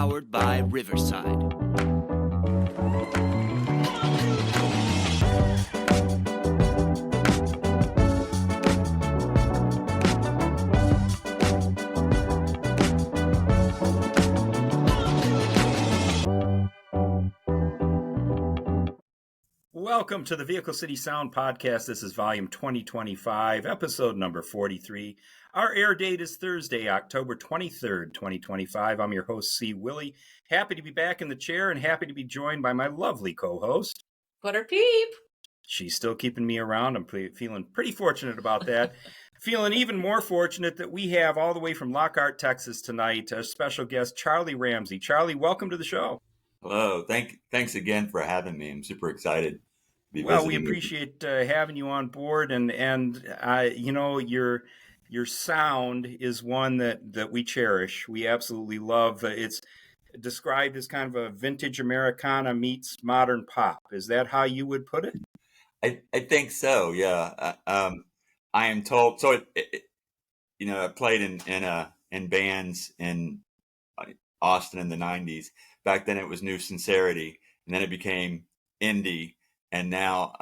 powered by Riverside. Welcome to the Vehicle City Sound Podcast. This is volume 2025, episode number 43. Our air date is Thursday, October 23rd, 2025. I'm your host, C. Willie. Happy to be back in the chair and happy to be joined by my lovely co-host. Butter Peep. She's still keeping me around. I'm feeling pretty fortunate about that. Feeling even more fortunate that we have all the way from Lockhart, Texas tonight, a special guest, Charley Ramsay. Charley, welcome to the show. Hello. Thanks again for having me. I'm super excited. Well, we appreciate having you on board, and you know, your sound is one that we cherish. We absolutely love. It's described as kind of a vintage Americana meets modern pop. Is that how you would put it? I think so. Yeah. I am told. So you know, I played in bands in Austin in the '90s. Back then, it was New Sincerity, and then it became indie. And now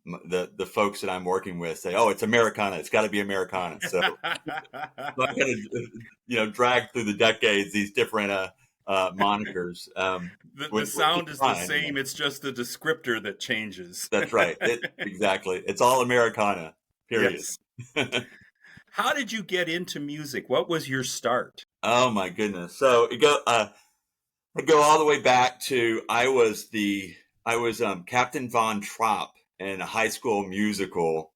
the folks that I'm working with say, "Oh, it's Americana. It's got to be Americana." So I'm going to, drag through the decades these different monikers. The sound is the same. It's just the descriptor that changes. That's right. Exactly. It's all Americana. Period. Yes. How did you get into music? What was your start? Oh my goodness. So I go all the way back to I was Captain Von Trapp in a high school musical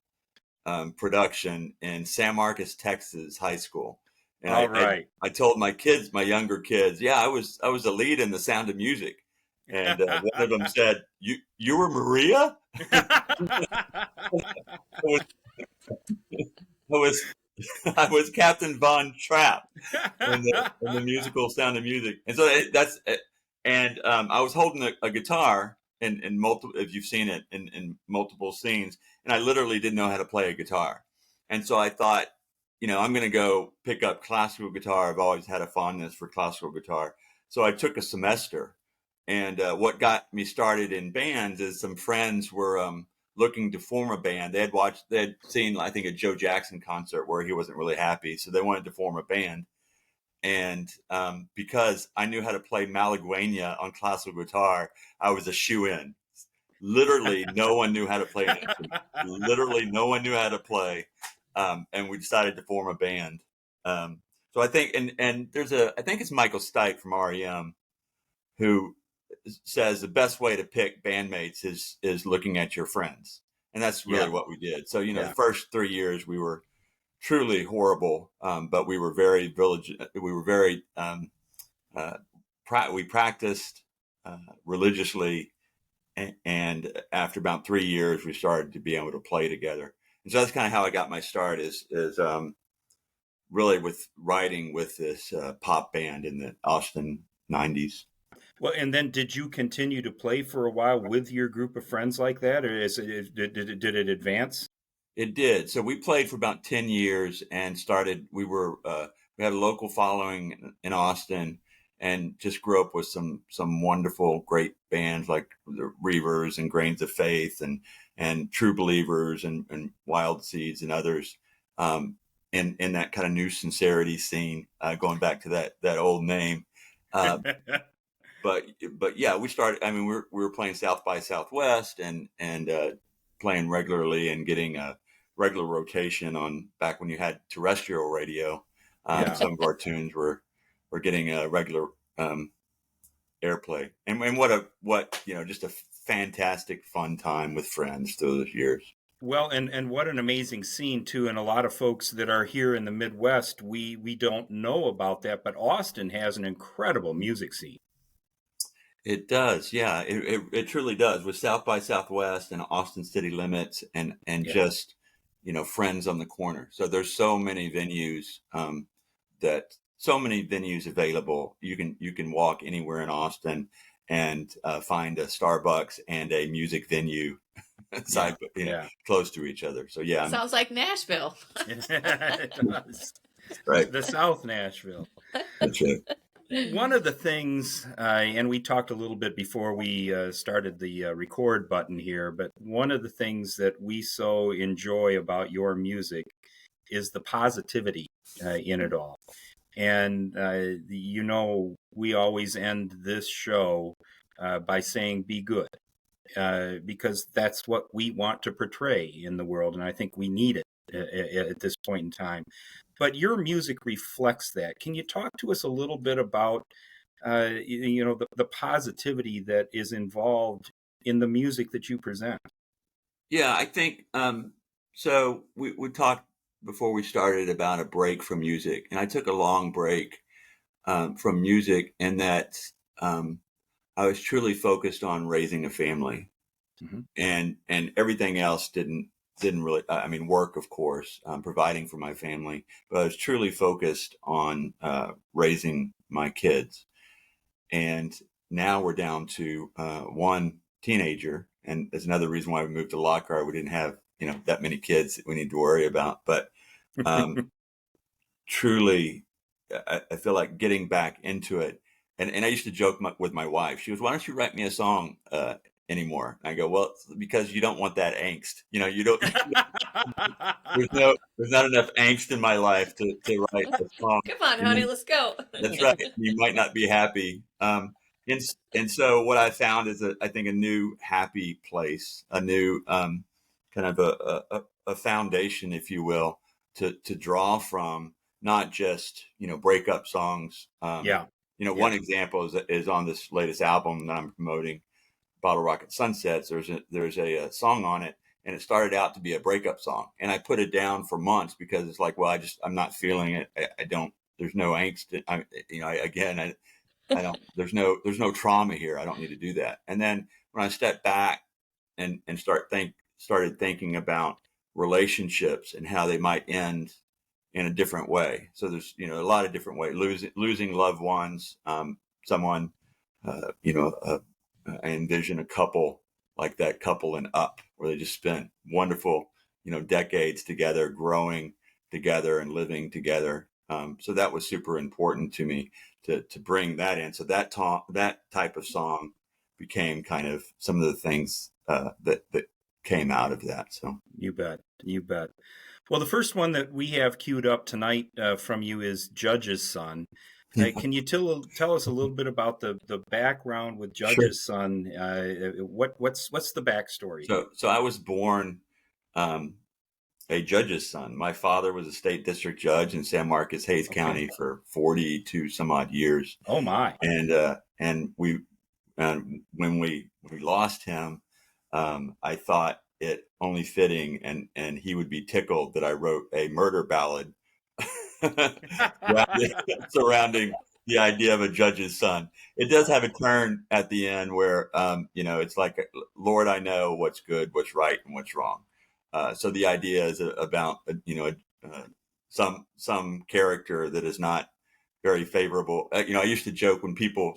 production in San Marcos, Texas high school. And I told my younger kids, yeah, I was the lead in The Sound of Music. And one of them said, you were Maria? I was Captain Von Trapp in the musical Sound of Music. And so I was holding a guitar in multiple, if you've seen it in multiple scenes, and I literally didn't know how to play a guitar. And so I thought, I'm going to go pick up classical guitar. I've always had a fondness for classical guitar. So I took a semester, and what got me started in bands is some friends were looking to form a band. They had seen, I think, a Joe Jackson concert where he wasn't really happy. So they wanted to form a band. And because I knew how to play Malagueña on classical guitar, I was a shoe-in. Literally, no one knew how to play it. Literally, no one knew how to play. And we decided to form a band. So I think, and I think it's Michael Stipe from REM, who says the best way to pick bandmates is looking at your friends. And that's really what we did. So, the first 3 years we were truly horrible, but we were very we practiced religiously, and after about 3 years we started to be able to play together. And so that's kind of how I got my start is really with writing with this pop band in the Austin '90s. Well, and then did you continue to play for a while with your group of friends like that, or did it advance? It did. So we played for about 10 years and started, we had a local following in Austin and just grew up with some wonderful, great bands like the Reavers and Grains of Faith and True Believers and Wild Seeds and others in that kind of New Sincerity scene, going back to that old name. But yeah, we started, we were playing South by Southwest and playing regularly and getting a regular rotation on back when you had terrestrial radio. Some of our tunes were getting a regular airplay, and what just a fantastic fun time with friends through those years. Well, and what an amazing scene too, and a lot of folks that are here in the Midwest, we don't know about that, but Austin has an incredible music scene. It does, yeah. It truly does. With South by Southwest and Austin City Limits and just, Friends on the Corner. So there's so many venues available. You can walk anywhere in Austin and find a Starbucks and a music venue close to each other. So yeah. Sounds like Nashville. It does. Right. The South Nashville. That's right. One of the things, and we talked a little bit before we started the record button here, but one of the things that we so enjoy about your music is the positivity in it all. And, we always end this show by saying, be good, because that's what we want to portray in the world. And I think we need it at this point in time. But your music reflects that. Can you talk to us a little bit about, the positivity that is involved in the music that you present? Yeah, I think so. We talked before we started about a break from music, and I took a long break from music, in that I was truly focused on raising a family, and everything else didn't really. I mean, work, of course, providing for my family, but I was truly focused on raising my kids. And now we're down to one teenager, and there's another reason why we moved to Lockhart. We didn't have that many kids that we need to worry about, but truly, I feel like getting back into it. And I used to joke with my wife. She goes, "Why don't you write me a song anymore?" And I go, "Well, because you don't want that angst. You don't. There's not enough angst in my life to write a song. Come on, honey, let's go." That's right. You might not be happy. And so what I found is I think a new happy place, a new kind of a foundation, if you will, to draw from, not just breakup songs. One example is on this latest album that I'm promoting, Bottle Rocket Sunsets. There's a song on it, and it started out to be a breakup song, and I put it down for months because it's like, well, I'm not feeling it. I don't. There's no angst. I don't. There's no trauma here. I don't need to do that. And then when I stepped back and started thinking about relationships and how they might end in a different way. So there's a lot of different ways. Losing loved ones. Someone. I envision a couple like that couple in Up, where they just spent wonderful, decades together, growing together and living together. So that was super important to me to bring that in. So that type of song became kind of some of the things that came out of that. So you bet. Well, the first one that we have queued up tonight from you is Judge's Son. Can you tell us a little bit about the background with Judge's Son? What's the backstory? So I was born a judge's son. My father was a state district judge in San Marcos, Hays County for 42 some odd years. Oh my! And we when we lost him, I thought it only fitting, and he would be tickled that I wrote a murder ballad surrounding the idea of a judge's son. It does have a turn at the end where, it's like, Lord, I know what's good, what's right, and what's wrong. So the idea is about, some character that is not very favorable. I used to joke when people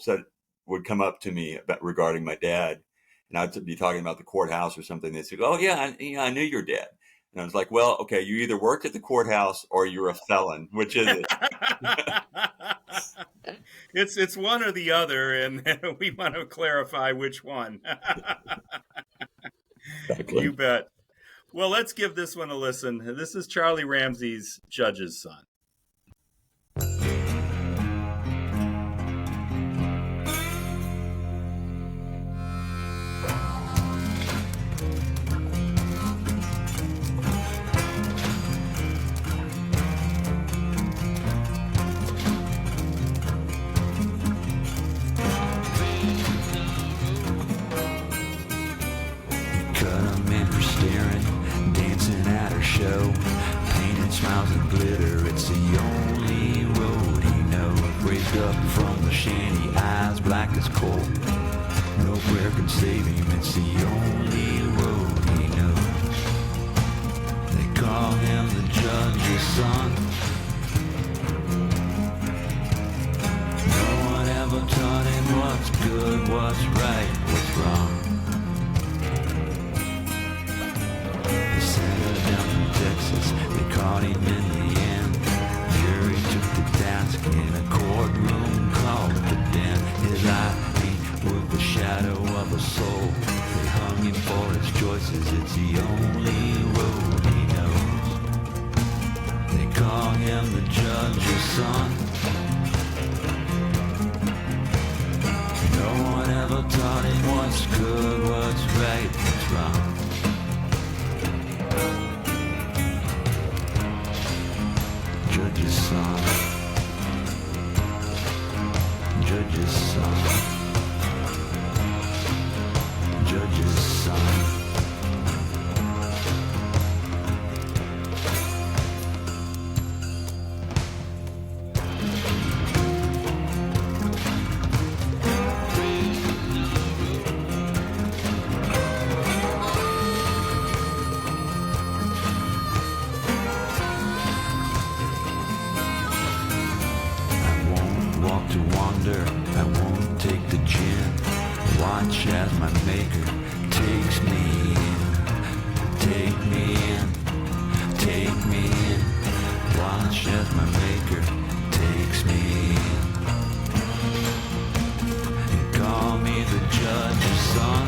would come up to me regarding my dad, and I'd be talking about the courthouse or something. They'd say, "Oh yeah, I knew your dad." And I was like, "Well, okay, you either worked at the courthouse or you're a felon. Which is it?" It's one or the other, and we want to clarify which one. Exactly. You bet. Well, let's give this one a listen. This is Charley Ramsay's Judge's Son. Smiles and glitter, it's the only road he knows. Raised up from the shanty, eyes black as coal. No prayer can save him, it's the only road he knows. They call him the judge's son. No one ever taught him what's good, what's right, what's wrong. They sent her down from Texas, they caught him in the end. Jury took the task in a courtroom called the judge's son. No one ever taught him what's good, what's right, what's wrong. Judge's son. Judge's son. Judge's son. I won't take the gin. Watch as my maker takes me in. Take me in. Take me in. Watch as my maker takes me in. And call me the judge's son.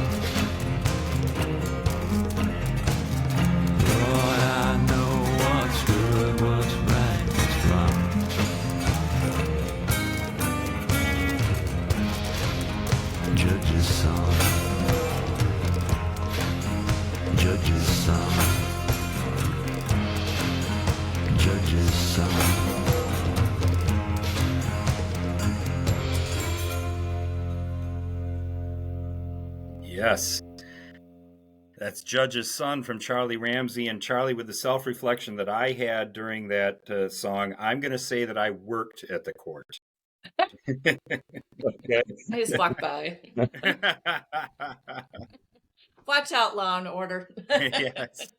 Lord, I know what's good, what's right, what's wrong. Judge's son. Judge's son. Judge's son. Yes. That's Judge's Son from Charley Ramsay. And Charley, with the self-reflection that I had during that song, I'm going to say that I worked at the court. Okay. I just walked by. Watch out, Law and Order. Yes.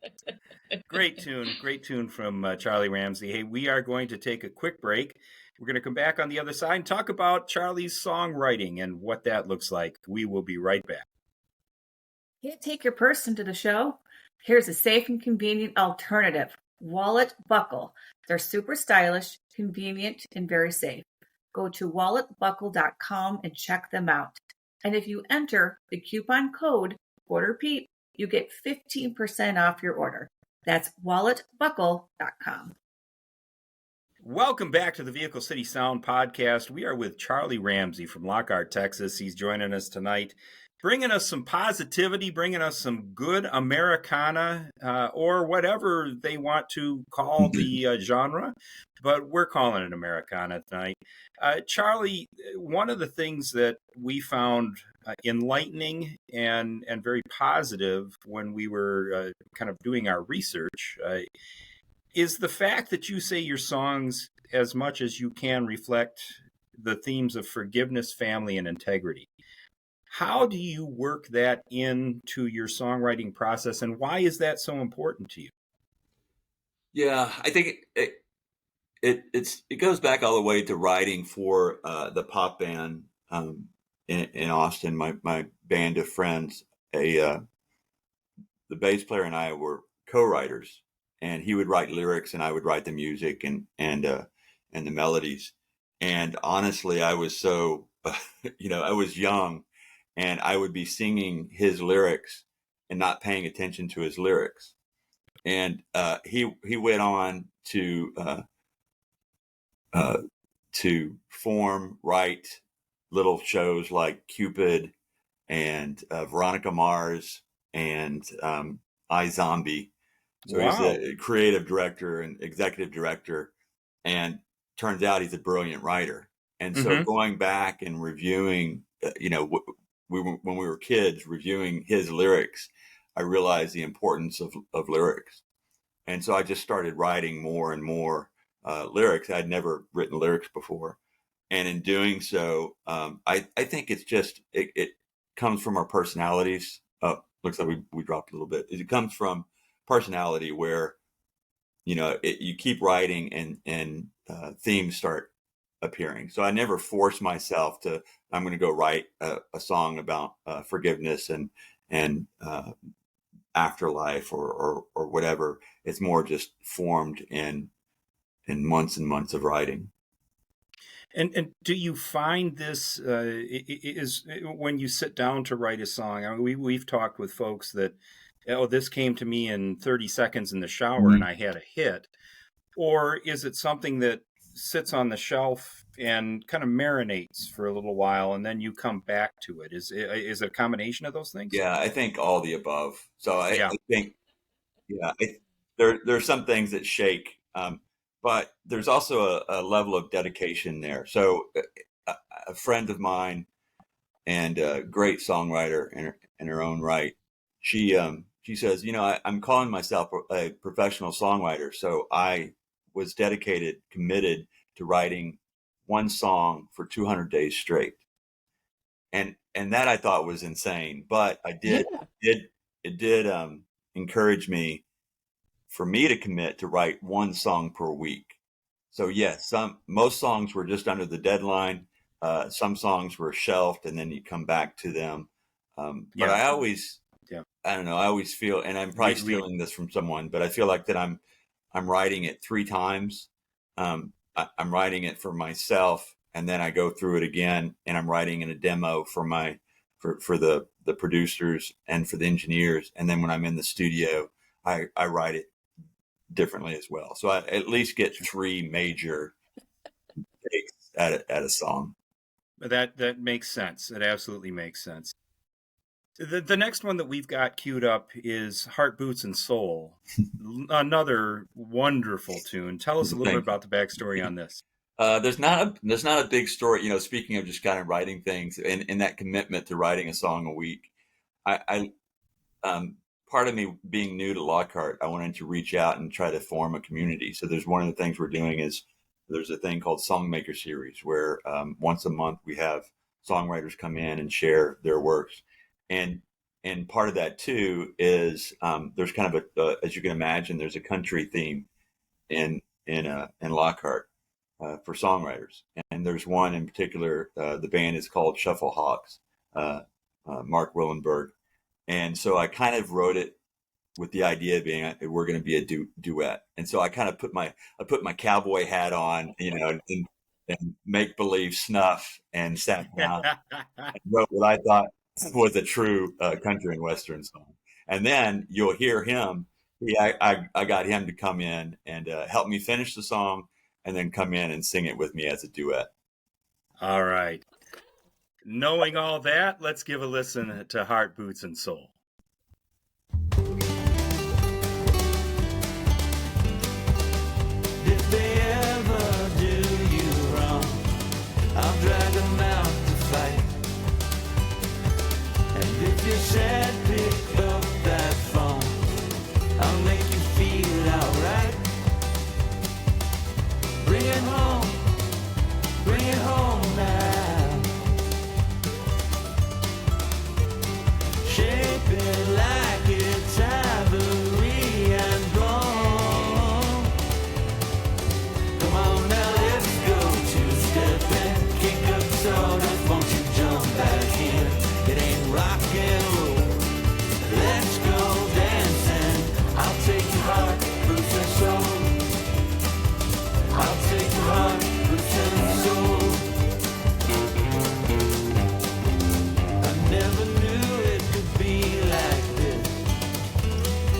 Great tune from Charley Ramsay. Hey, we are going to take a quick break. We're going to come back on the other side and talk about Charley's songwriting and what that looks like. We will be right back. Can't take your purse into the show? Here's a safe and convenient alternative. Wallet Buckle. They're super stylish, convenient, and very safe. Go to walletbuckle.com and check them out. And if you enter the coupon code OrderPeep, you get 15% off your order. That's walletbuckle.com. Welcome back to the Vehicle City Sound Podcast. We are with Charley Ramsay from Lockhart, Texas. He's joining us tonight, bringing us some positivity, bringing us some good Americana, or whatever they want to call the genre, but we're calling it Americana tonight. Charley, one of the things that we found enlightening and very positive when we were kind of doing our research is the fact that you say your songs, as much as you can, reflect the themes of forgiveness, family, and integrity. How do you work that into your songwriting process, and why is that so important to you? Yeah, I think it goes back all the way to writing for the pop band in Austin. My band of friends, the bass player and I were co-writers, and he would write lyrics and I would write the music and the melodies. And honestly, I was so I was young, and I would be singing his lyrics and not paying attention to his lyrics. And he went on to write little shows like Cupid and Veronica Mars and iZombie. So Wow. He's a creative director and executive director, and turns out he's a brilliant writer. And so going back and reviewing, when we were kids, reviewing his lyrics, I realized the importance of lyrics. And so I just started writing more and more lyrics. I'd never written lyrics before. And in doing so, I think it's just, it comes from our personalities. Looks like we dropped a little bit. It comes from personality where, you keep writing and themes start appearing. So I never force myself to, I'm going to go write a song about forgiveness and afterlife or whatever. It's more just formed in months and months of writing. And do you find this is when you sit down to write a song? I mean, we've talked with folks that, this came to me in 30 seconds in the shower and I had a hit. or is it something that sits on the shelf and kind of marinates for a little while and then you come back to it? Is it a combination of those things? Yeah, I think all the above. So I Yeah. think, yeah, there's some things that shake, but there's also a level of dedication there. So a friend of mine and a great songwriter in her own right, she says, I'm calling myself a professional songwriter. So I was dedicated, committed to writing one song for 200 days straight. And that I thought was insane, but it did encourage me for me to commit to write one song per week. So yes, most songs were just under the deadline. Some songs were shelved, and then you come back to them. But I always, I don't know, I always feel, and I'm probably stealing this from someone, but I feel like that I'm writing it 3 times. I'm writing it for myself, and then I go through it again, and I'm writing in a demo for the producers and for the engineers. And then when I'm in the studio, I write it differently as well. So I at least get 3 major takes at a song. That makes sense. It absolutely makes sense. The next one that we've got queued up is Heart, Boots, and Soul. Another wonderful tune. Tell us a little bit about the backstory on this. There's not a big story. Speaking of just kind of writing things and that commitment to writing a song a week, I part of me being new to Lockhart, I wanted to reach out and try to form a community. So there's one of the things we're doing is there's a thing called Songmaker Series where once a month we have songwriters come in and share their works. And part of that too is there's kind of as you can imagine, there's a country theme in Lockhart for songwriters, and there's one in particular. The band is called Shuffle Hawks, Mark Willenberg, and so I kind of wrote it with the idea being we're going to be a duet, and so I kind of put my cowboy hat on, and make believe snuff, and sat down and wrote what I thought was a true country and western song. And then you'll hear him. I got him to come in and help me finish the song, and then come in and sing it with me as a duet. All right. Knowing all that, let's give a listen to Heart, Boots, and Soul. If they ever do you wrong, I'll drag them out to fight. And if you're sad, pick up that phone. I'll make you feel alright. Bring it home now. Shape it like it's ivory and bone. Come on now, let's go two-stepping. Kick up sawdust, won't you jump back in? It ain't rock and roll. Let's go dancing. I'll take your heart, boots and soul. I'll take your heart, boots and soul. I never knew it could be like this.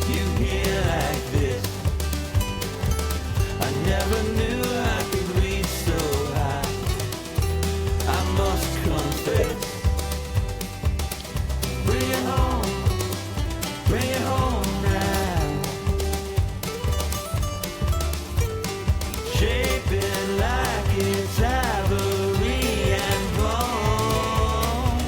You hear like this. I never knew I could reach so high. I must confess. Bring it home now. Shape it like it's ivory and bone.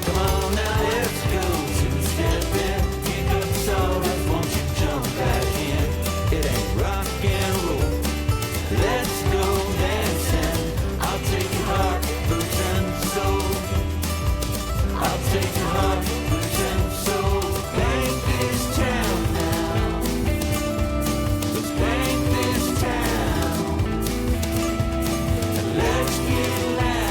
Come on now, let's go two-stepping. Kick up sawdust, won't you jump back in? It ain't rock and roll. Let's go dancing. I'll take your heart, boots and soul. I'll take your heart, boots and soul. Paint this town now. Let's paint this town. And let's get loud.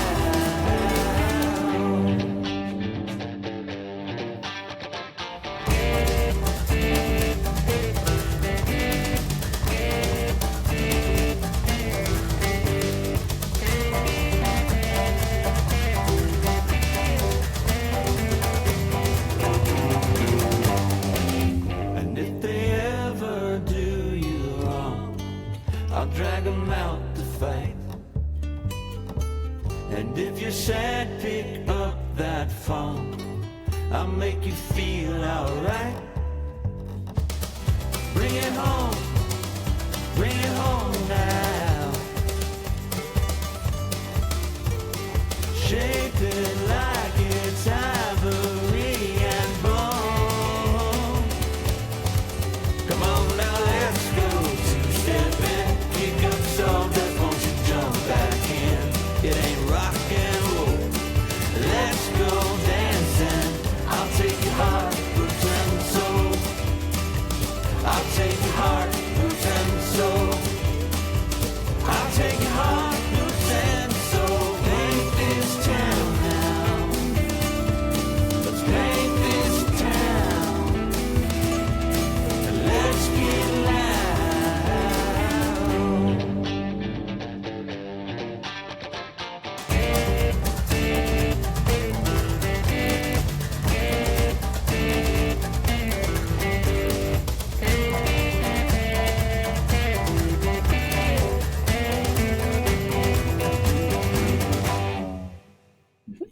I'll drag 'em out to fight. And if you're sad, pick up that phone. I'll make you feel alright. Bring it home now. Shape it like it's ivory and bone. Come on now, let's go two-stepping. Kick up some that won't you jump back in. It ain't rock and roll. Let's go dancing. I'll take your heart, roots and soul. I'll take your heart, roots and soul. I'll take your heart, roots and soul. Paint this town now. Let's paint this town. And let's get loud.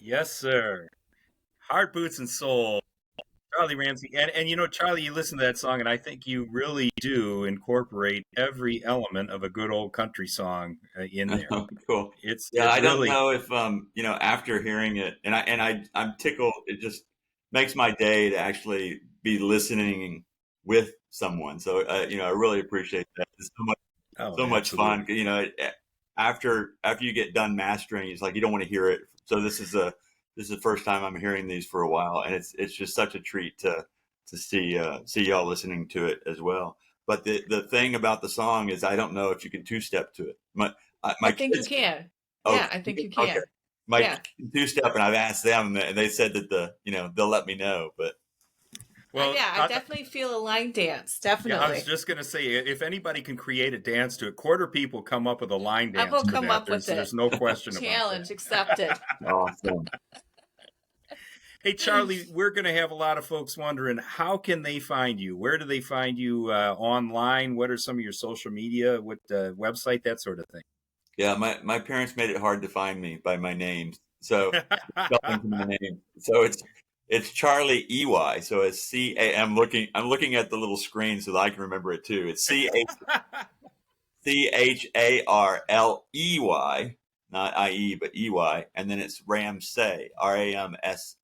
Yes, sir. Heart, Boots, and Soul. Charley Ramsay. And you know, Charlie, you listen to that song, and I think you really do incorporate every element of a good old country song in there. Cool. It's I don't really, know if after hearing it, and I'm tickled. It just makes my day to actually be listening with someone. So I really appreciate that. It's so much fun. You know, after you get done mastering, it's like you don't want to hear it. So this is the first time I'm hearing these for a while, and it's just such a treat to see y'all listening to it as well. But the thing about the song is I don't know if you can two-step to it. I think kids, you can. Oh, yeah, I think you can. Okay. My two-step, and I've asked them, and they said that they'll let me know. But well, I definitely feel a line dance. Definitely. Yeah, I was just going to say, if anybody can create a dance to it, quarter people come up with a line dance. I will to come that. up with There's it. no question about Challenge that. accepted. awesome. Hey, Charlie, we're going to have a lot of folks wondering, how can they find you? Where do they find you online? What are some of your social media? What website, that sort of thing? Yeah, my parents made it hard to find me by my name, so spelling to my name. So it's Charley EY. So it's C-A. I'm looking at the little screen so that I can remember it too. It's CHARLEY, not IE, but EY, and then it's Ramsay, RAMSAY.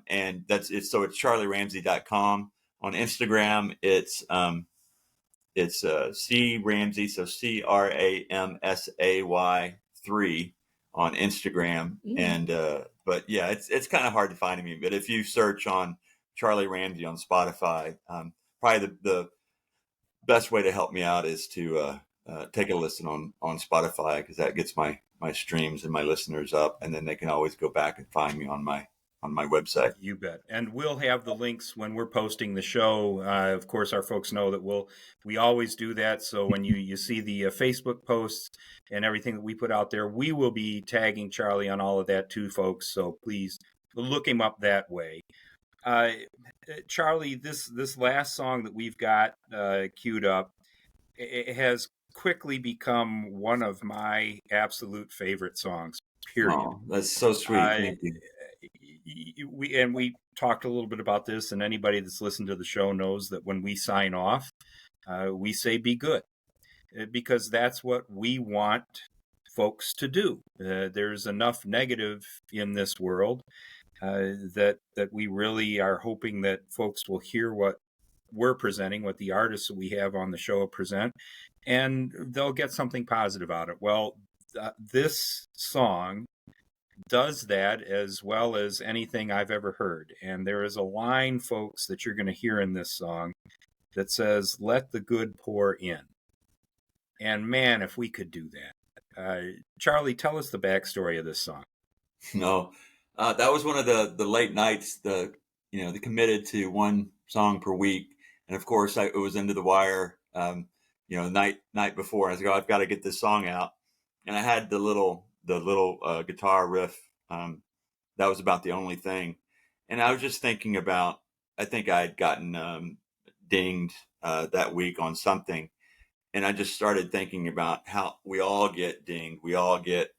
And that's it. So it's charleyramsay.com. On Instagram, it's C Ramsay, so CRAMSAY 3 on Instagram. And but yeah, it's kind of hard to find me. But if you search on Charley Ramsay on Spotify, probably the best way to help me out is to take a listen on Spotify, because that gets my streams and my listeners up, and then they can always go back and find me on my website. You bet. And we'll have the links when we're posting the show. Of course, our folks know that we always do that. So when you see the Facebook posts and everything that we put out there, we will be tagging Charlie on all of that too, folks. So please look him up that way. Charlie, this last song that we've got queued up, it has quickly become one of my absolute favorite songs, period. Oh, that's so sweet. Thank you. We talked a little bit about this, and anybody that's listened to the show knows that when we sign off, we say be good, because that's what we want folks to do. There's enough negative in this world that we really are hoping that folks will hear what we're presenting, what the artists that we have on the show present, and they'll get something positive out of it. Well, this song does that as well as anything I've ever heard. And there is a line, folks, that you're going to hear in this song that says, "Let the good pour in." And man, if we could do that. Charlie, tell us the backstory of this song. No, that was one of the late nights, the committed to one song per week. And of course it was into the wire, night before. I was like, I've got to get this song out. And I had the little guitar riff. That was about the only thing. And I was just thinking about, I think I had gotten dinged that week on something. and I just started thinking about how we all get dinged. We all get,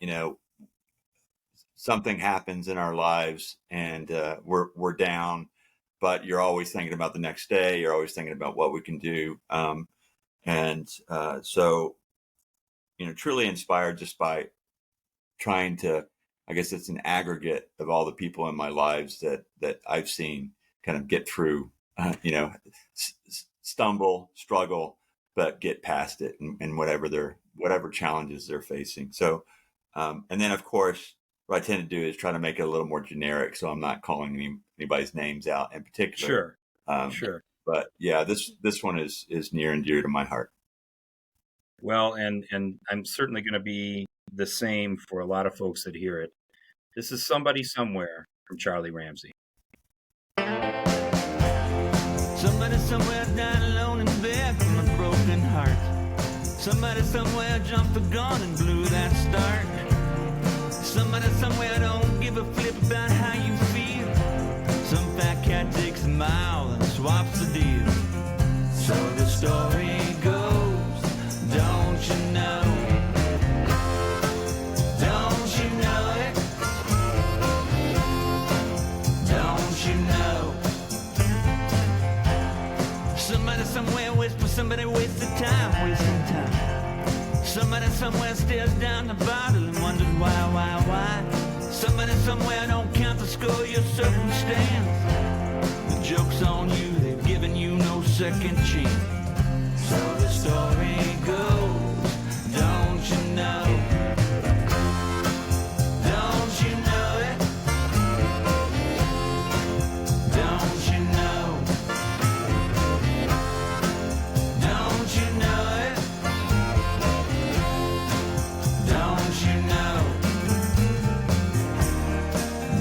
something happens in our lives, and we're down, but you're always thinking about the next day. You're always thinking about what we can do. So, truly inspired just by trying to, I guess it's an aggregate of all the people in my lives that I've seen kind of get through, stumble, struggle, but get past it, and whatever challenges they're facing. So, and then of course, what I tend to do is try to make it a little more generic, so I'm not calling anybody's names out in particular. Sure. But yeah, this one is near and dear to my heart. Well, and I'm certainly going to be the same for a lot of folks that hear it. This is Somebody Somewhere from Charley Ramsay. Somebody somewhere died alone in bed from a broken heart. Somebody somewhere jumped the gun and blew that start. Somebody somewhere don't give a flip about how you feel. Some fat cat takes a mile and swaps the deal. So the story goes, don't you know? Don't you know it? Don't you know? Somebody somewhere whispers, somebody wasted time, wasting time. Somebody somewhere stares down the bottle and wonders why. Somebody somewhere don't count the score, your circumstance. The joke's on you, they've given you no second chance. So the story goes, don't you know? Don't you know it? Don't you know? Don't you know it? Don't you know?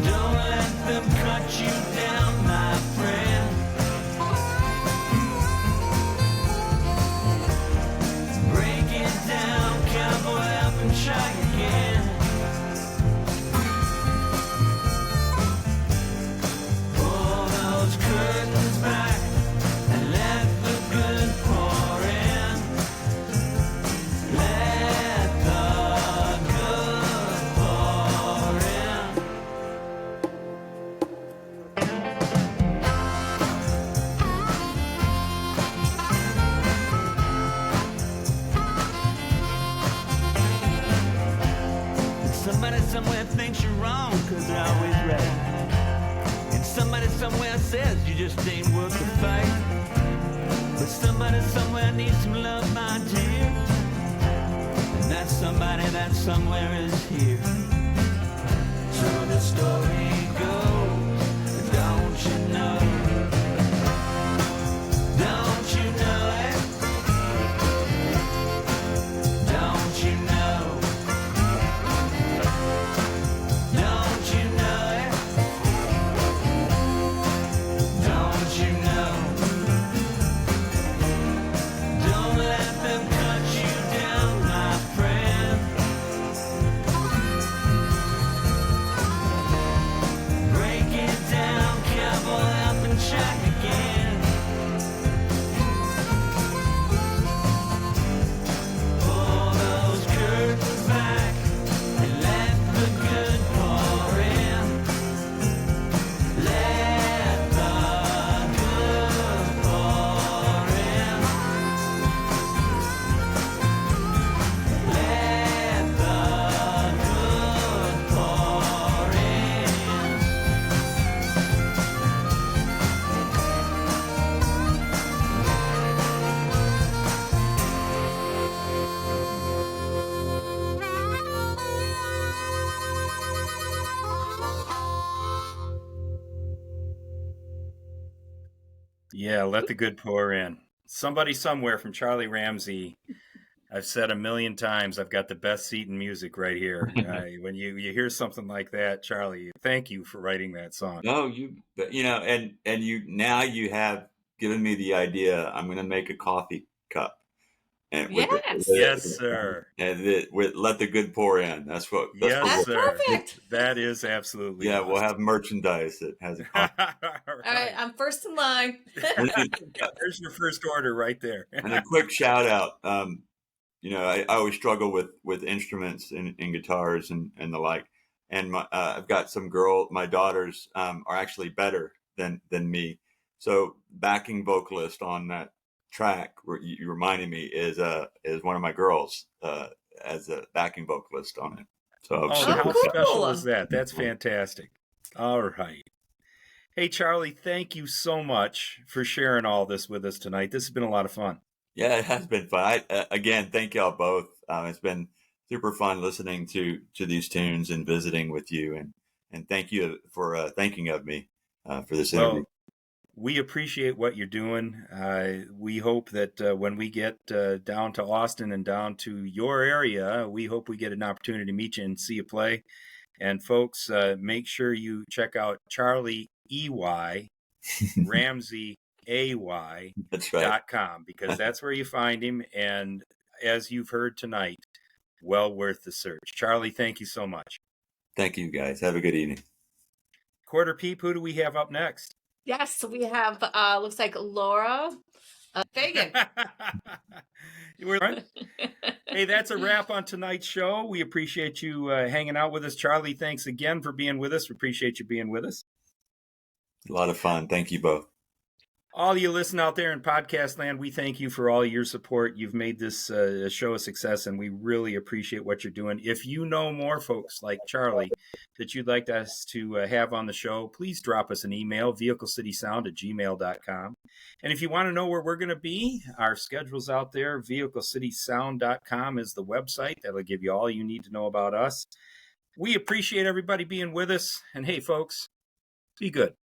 Don't let them cut you down, my friend. Break it down, cowboy, up and try again. Pull those curtains back and let the good pour in. Let the good pour in. Somebody somewhere thinks you're wrong, cause they're always right. And somebody somewhere says you just ain't worth the fight. But somebody somewhere needs some love, my dear. And that somebody that somewhere is here. So the story goes, don't you know? Don't you know it? Don't you know? Don't you know it? Don't you know? Don't let them cut you down, my friend. Break it down, cowboy, up and try again. Pull those curtains back and let the good pour in. Let the good pour in. Let the good pour in. Yeah, let the good pour in. Somebody Somewhere from Charley Ramsay. I've said a million times, I've got the best seat in music right here. When you hear something like that, Charley, thank you for writing that song. No, and you have given me the idea. I'm going to make a coffee cup And Yes. Yes, sir. And with let the good pour in. That's what. Yes, That's sir. perfect. That is absolutely Yeah, we'll awesome. have merchandise that has a content. All All right, I'm first in line. There's your first order right there. And a quick shout out. I always struggle with instruments and guitars and the like. And I've got my daughters are actually better than me. So backing vocalist on that track where you reminded me is one of my girls as a backing vocalist on it. So how cool. special is that? That's fantastic. All right. Hey, Charley, thank you so much for sharing all this with us tonight. This has been a lot of fun. Yeah, it has been fun. Again, thank y'all both. It's been super fun listening to these tunes and visiting with you, and thank you for thinking of me for this interview. Well, we appreciate what you're doing. We hope that when we get down to Austin and down to your area, we hope we get an opportunity to meet you and see you play. And folks, make sure you check out Charley Ramsay That's right. .com, because that's where you find him. And as you've heard tonight, well worth the search. Charley, thank you so much. Thank you, guys. Have a good evening. Quarter Peep, who do we have up next? Yes, we have, looks like Laura Fagan. Hey, that's a wrap on tonight's show. We appreciate you hanging out with us. Charley, thanks again for being with us. We appreciate you being with us. A lot of fun. Thank you both. All you listen out there in podcast land, we thank you for all your support. You've made this show a success, and we really appreciate what you're doing. If you know more folks like Charley that you'd like us to have on the show, please drop us an email, vehiclecitysound@gmail.com. And if you want to know where we're going to be, our schedule's out there. vehiclecitysound.com is the website. That'll give you all you need to know about us. We appreciate everybody being with us. And hey, folks, be good.